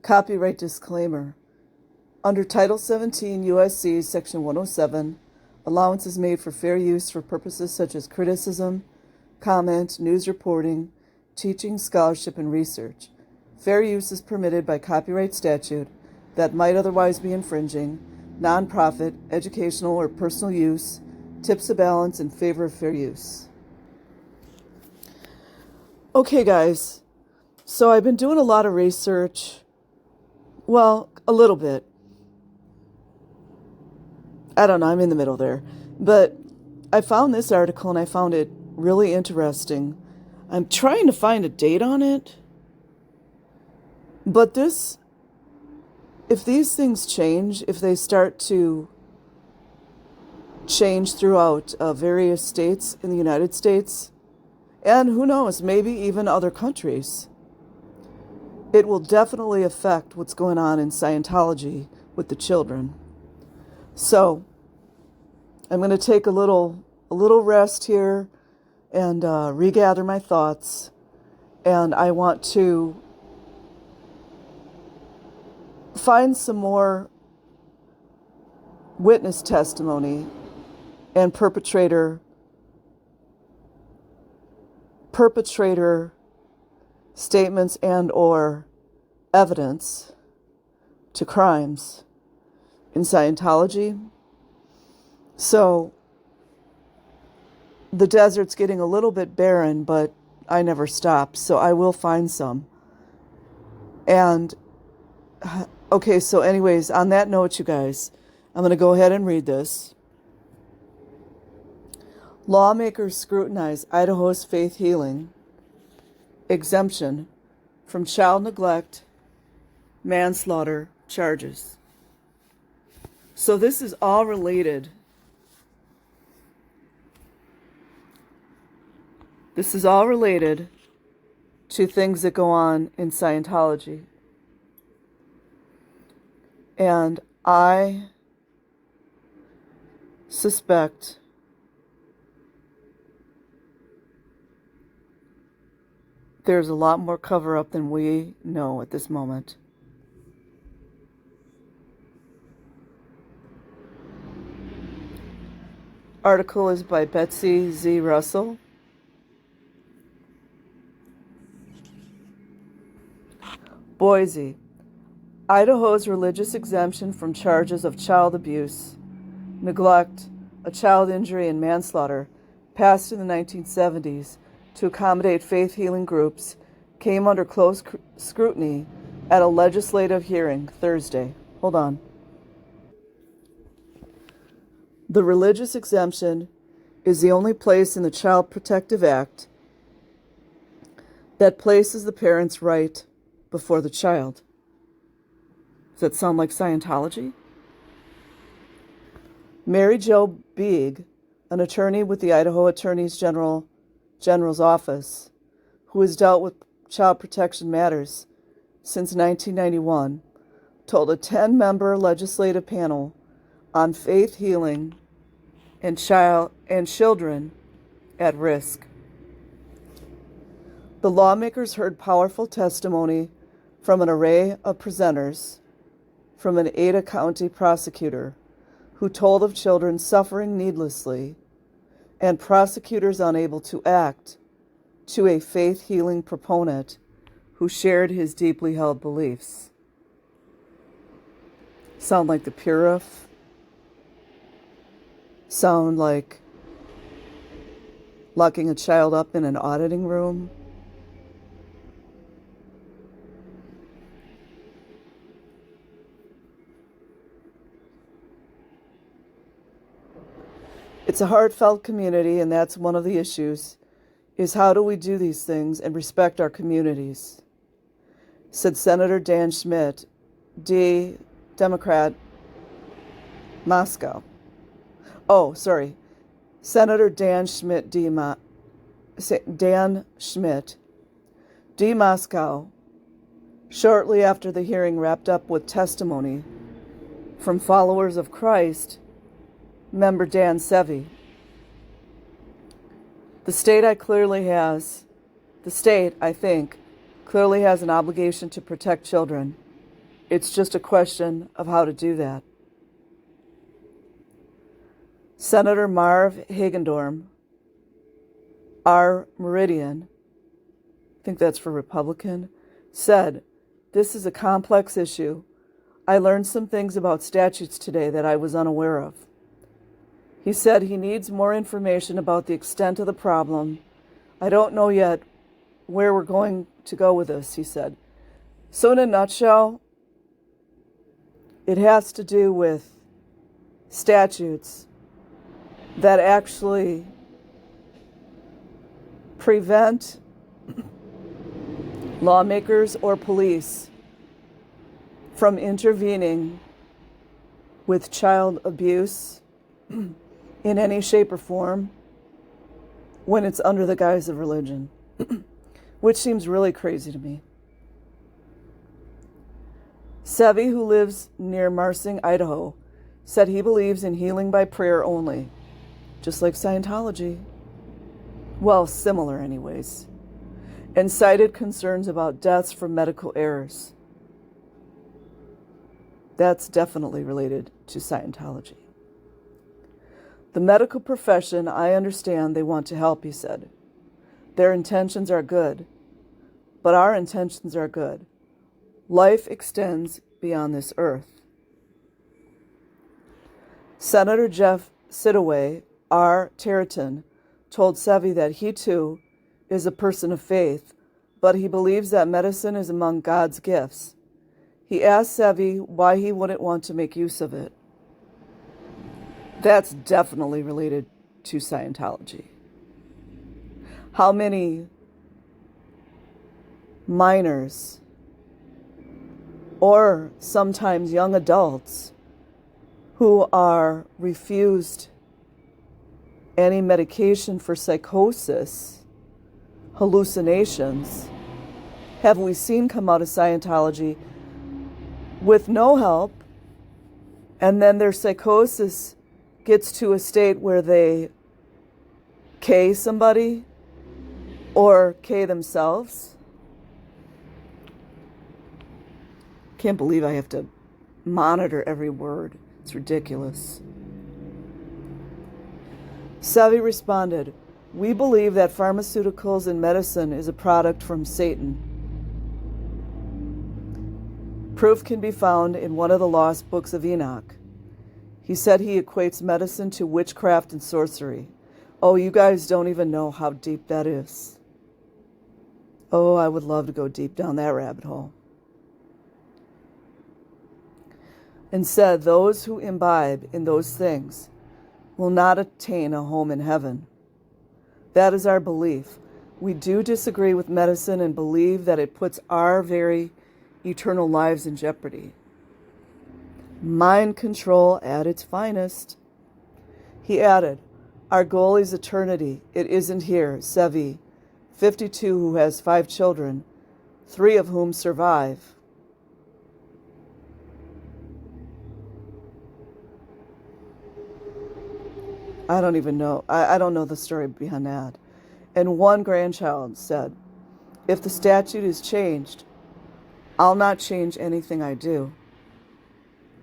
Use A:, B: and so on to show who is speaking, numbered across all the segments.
A: Copyright disclaimer. Under Title 17 U.S.C. Section 107, allowance is made for fair use for purposes such as criticism, comment, news reporting, teaching, scholarship, and research. Fair use is permitted by copyright statute that might otherwise be infringing, nonprofit, educational, or personal use, tips a balance in favor of fair use. Okay, guys, so I've been doing a lot of research. Well, a little bit. I don't know, I'm in the middle there. But I found this article and I found it really interesting. I'm trying to find a date on it. But if these things change, if they start to change throughout various states in the United States, and who knows, maybe even other countries, it will definitely affect what's going on in Scientology with the children. So I'm going to take a little rest here and regather my thoughts. And I want to find some more witness testimony and perpetrator statements and or evidence to crimes in Scientology. So the desert's getting a little bit barren, but I never stop, so I will find some. And okay, so anyways, on that note, you guys, I'm going to go ahead and read this. Lawmakers scrutinize Idaho's faith healing exemption from child neglect, manslaughter charges. So this is all related. This is all related to things that go on in Scientology. And I suspect there's a lot more cover-up than we know at this moment. Article is by Betsy Z. Russell. Boise. Idaho's religious exemption from charges of child abuse, neglect, a child injury, and manslaughter, passed in the 1970s to accommodate faith healing groups, came under close scrutiny at a legislative hearing Thursday. Hold on. The religious exemption is the only place in the Child Protective Act that places the parent's right before the child. Does that sound like Scientology? Mary Jo Beeg, an attorney with the Idaho Attorney General's office, who has dealt with child protection matters since 1991, told a 10-member legislative panel on faith healing and children at risk. The lawmakers heard powerful testimony from an array of presenters, from an Ada County prosecutor who told of children suffering needlessly, and prosecutors unable to act, to a faith healing proponent who shared his deeply held beliefs. Sound like the Purif? Sound like locking a child up in an auditing room? It's a heartfelt community, and that's one of the issues, is how do we do these things and respect our communities, said Senator Dan Schmidt, Democrat, Moscow. Senator Dan Schmidt, Dan Schmidt, D. Moscow, shortly after the hearing wrapped up with testimony from followers of Christ, member Dan Sevi. The state, I think, clearly has an obligation to protect children. It's just a question of how to do that. Senator Marv Hagendorm, R. Meridian, I think that's for Republican, said, "This is a complex issue. I learned some things about statutes today that I was unaware of." He said he needs more information about the extent of the problem. "I don't know yet where we're going to go with this," he said. So in a nutshell, it has to do with statutes that actually prevent lawmakers or police from intervening with child abuse in any shape or form when it's under the guise of religion, which seems really crazy to me. Sevi, who lives near Marsing, Idaho, said he believes in healing by prayer only, just like Scientology. Well, similar anyways, and cited concerns about deaths from medical errors. That's definitely related to Scientology. "The medical profession, I understand they want to help," he said. "Their intentions are good, but our intentions are good. Life extends beyond this earth." Senator Jeff Sidaway, R. Territon, told Sevi that he too is a person of faith, but he believes that medicine is among God's gifts. He asked Sevi why he wouldn't want to make use of it. That's definitely related to Scientology. How many minors or sometimes young adults who are refused any medication for psychosis, hallucinations, have we seen come out of Scientology with no help, and then their psychosis gets to a state where they K somebody or K themselves? Can't believe I have to monitor every word. It's ridiculous. Sevi responded, "We believe that pharmaceuticals and medicine is a product from Satan. Proof can be found in one of the lost books of Enoch." He said he equates medicine to witchcraft and sorcery. Oh, you guys don't even know how deep that is. Oh, I would love to go deep down that rabbit hole. And said those who imbibe in those things will not attain a home in heaven. That is our belief. We do disagree with medicine and believe that it puts our very eternal lives in jeopardy. Mind control at its finest. He added, "Our goal is eternity. It isn't here." Sevi, 52, who has 5 children, 3 of whom survive. I don't even know. I don't know the story behind that. And 1 grandchild said, "If the statute is changed, I'll not change anything I do."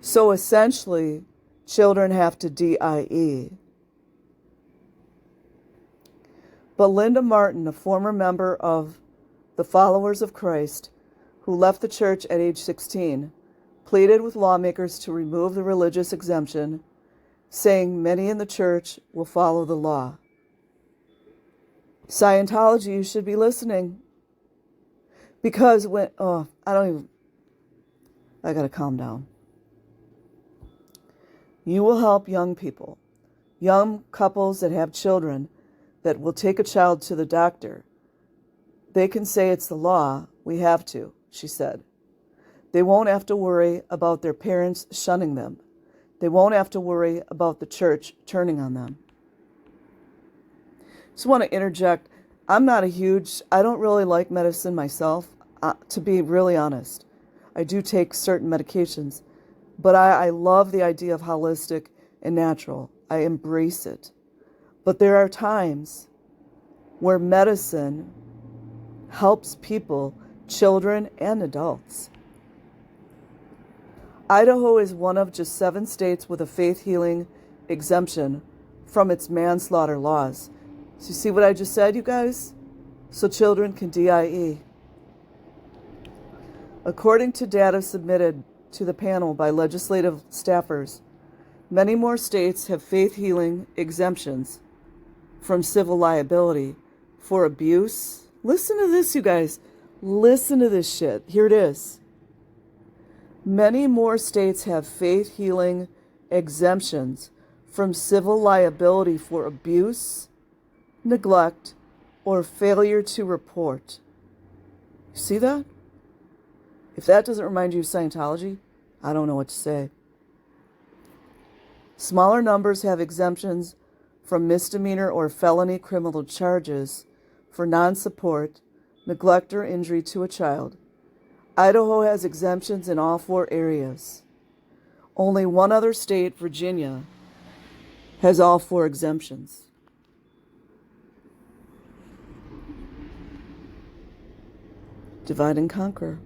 A: So essentially, children have to DIE. But Linda Martin, a former member of the Followers of Christ, who left the church at age 16, pleaded with lawmakers to remove the religious exemption, saying many in the church will follow the law. Scientology, you should be listening. Because when, I gotta calm down. You will help young people, young couples that have children that will take a child to the doctor. They can say it's the law, we have to, she said. They won't have to worry about their parents shunning them. They won't have to worry about the church turning on them. Just want to interject. I don't really like medicine myself, to be really honest. I do take certain medications, but I love the idea of holistic and natural. I embrace it. But there are times where medicine helps people, children and adults. Idaho is one of just 7 states with a faith healing exemption from its manslaughter laws. So you see what I just said, you guys? So children can DIE. According to data submitted to the panel by legislative staffers, many more states have faith healing exemptions from civil liability for abuse. Listen to this, you guys. Listen to this shit. Here it is. Many more states have faith healing exemptions from civil liability for abuse, neglect, or failure to report. You see that? If that doesn't remind you of Scientology, I don't know what to say. Smaller numbers have exemptions from misdemeanor or felony criminal charges for non-support, neglect, or injury to a child. Idaho has exemptions in all 4 areas. Only one other state, Virginia, has all 4 exemptions. Divide and conquer.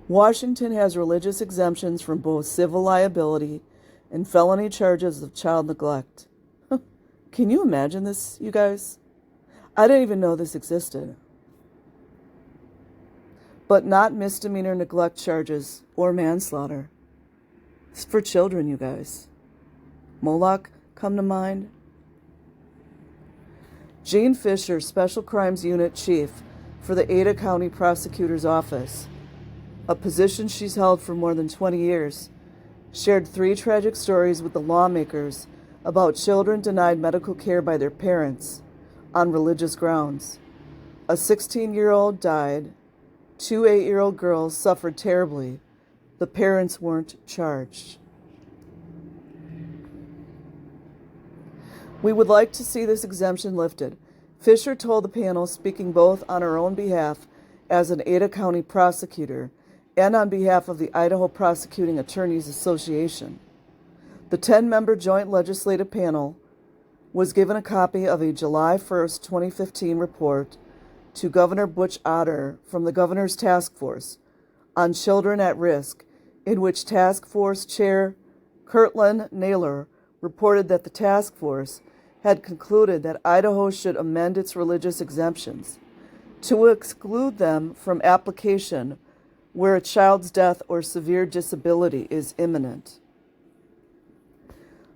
A: Washington has religious exemptions from both civil liability and felony charges of child neglect. Can you imagine this, you guys? I didn't even know this existed. But not misdemeanor neglect charges or manslaughter. It's for children, you guys. Moloch come to mind? Jean Fisher, Special Crimes Unit Chief for the Ada County Prosecutor's Office, a position she's held for more than 20 years, shared 3 tragic stories with the lawmakers about children denied medical care by their parents on religious grounds. A 16-year-old died. 2 8-year-old girls suffered terribly. The parents weren't charged. We would like to see this exemption lifted. Fisher told the panel, speaking both on her own behalf as an Ada County prosecutor and on behalf of the Idaho Prosecuting Attorneys Association. The 10-member joint legislative panel was given a copy of a July 1st, 2015 report to Governor Butch Otter from the Governor's Task Force on Children at Risk, in which Task Force Chair Kirtland Naylor reported that the task force had concluded that Idaho should amend its religious exemptions to exclude them from application where a child's death or severe disability is imminent.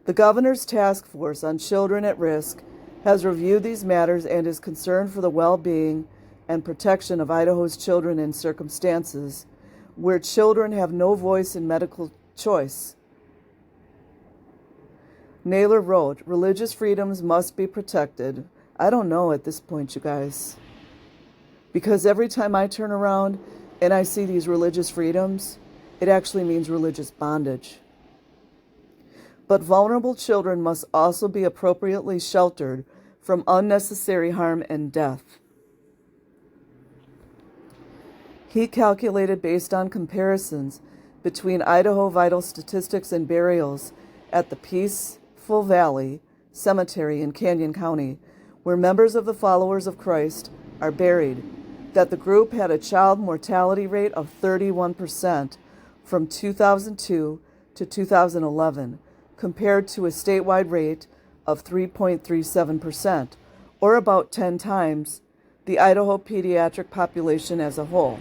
A: The Governor's Task Force on Children at Risk has reviewed these matters and is concerned for the well-being and protection of Idaho's children in circumstances where children have no voice in medical choice. Naylor wrote, religious freedoms must be protected. I don't know at this point, you guys. Because every time I turn around and I see these religious freedoms, it actually means religious bondage. But vulnerable children must also be appropriately sheltered from unnecessary harm and death. He calculated, based on comparisons between Idaho vital statistics and burials at the Peaceful Valley Cemetery in Canyon County, where members of the Followers of Christ are buried, that the group had a child mortality rate of 31% from 2002 to 2011, compared to a statewide rate of 3.37%, or about 10 times the Idaho pediatric population as a whole.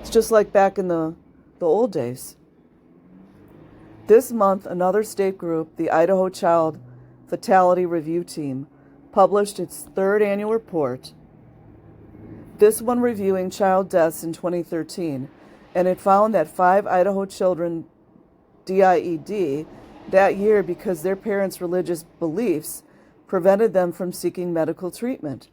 A: It's just like back in the old days. This month, another state group, the Idaho Child Fatality Review Team, published its 3rd annual report, this one reviewing child deaths in 2013, and it found that 5 Idaho children DIED that year because their parents' religious beliefs prevented them from seeking medical treatment.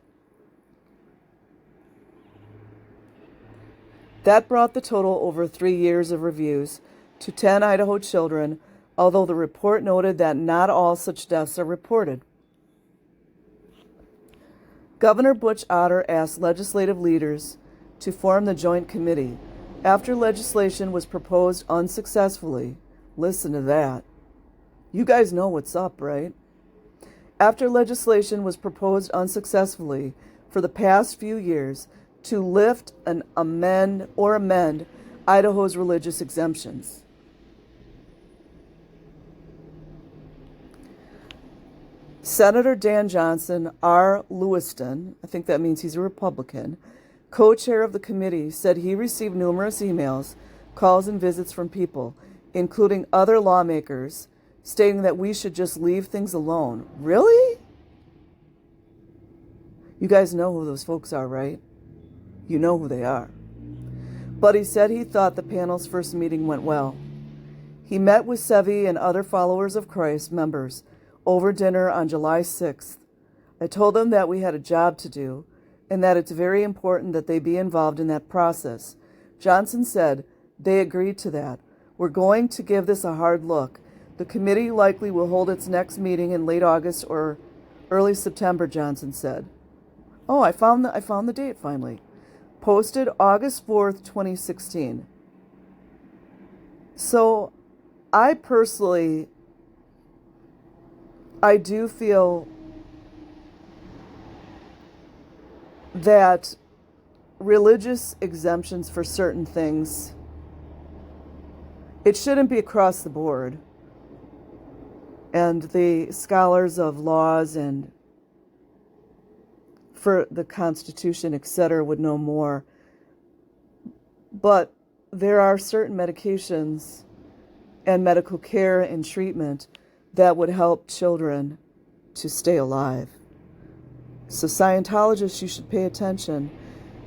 A: That brought the total over 3 years of reviews to 10 Idaho children, although the report noted that not all such deaths are reported. Governor Butch Otter asked legislative leaders to form the Joint Committee after legislation was proposed unsuccessfully. Listen to that. You guys know what's up, right? After legislation was proposed unsuccessfully for the past few years to lift and amend Idaho's religious exemptions. Senator Dan Johnson, R. Lewiston, I think that means he's a Republican, co-chair of the committee, said he received numerous emails, calls, and visits from people, including other lawmakers, stating that we should just leave things alone. Really? You guys know who those folks are, right? You know who they are. But he said he thought the panel's first meeting went well. He met with Sevi and other followers of Christ members over dinner on July 6th. I told them that we had a job to do and that it's very important that they be involved in that process. Johnson said they agreed to that. We're going to give this a hard look. The committee likely will hold its next meeting in late August or early September, Johnson said. Oh, I found the date finally. Posted August 4th, 2016. So I personally, I do feel that religious exemptions for certain things, it shouldn't be across the board. And the scholars of laws and for the Constitution, etc., would know more. But there are certain medications and medical care and treatment that would help children to stay alive. So Scientologists, you should pay attention.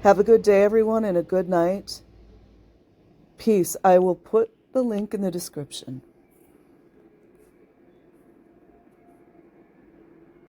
A: Have a good day, everyone, and a good night. Peace. I will put the link in the description.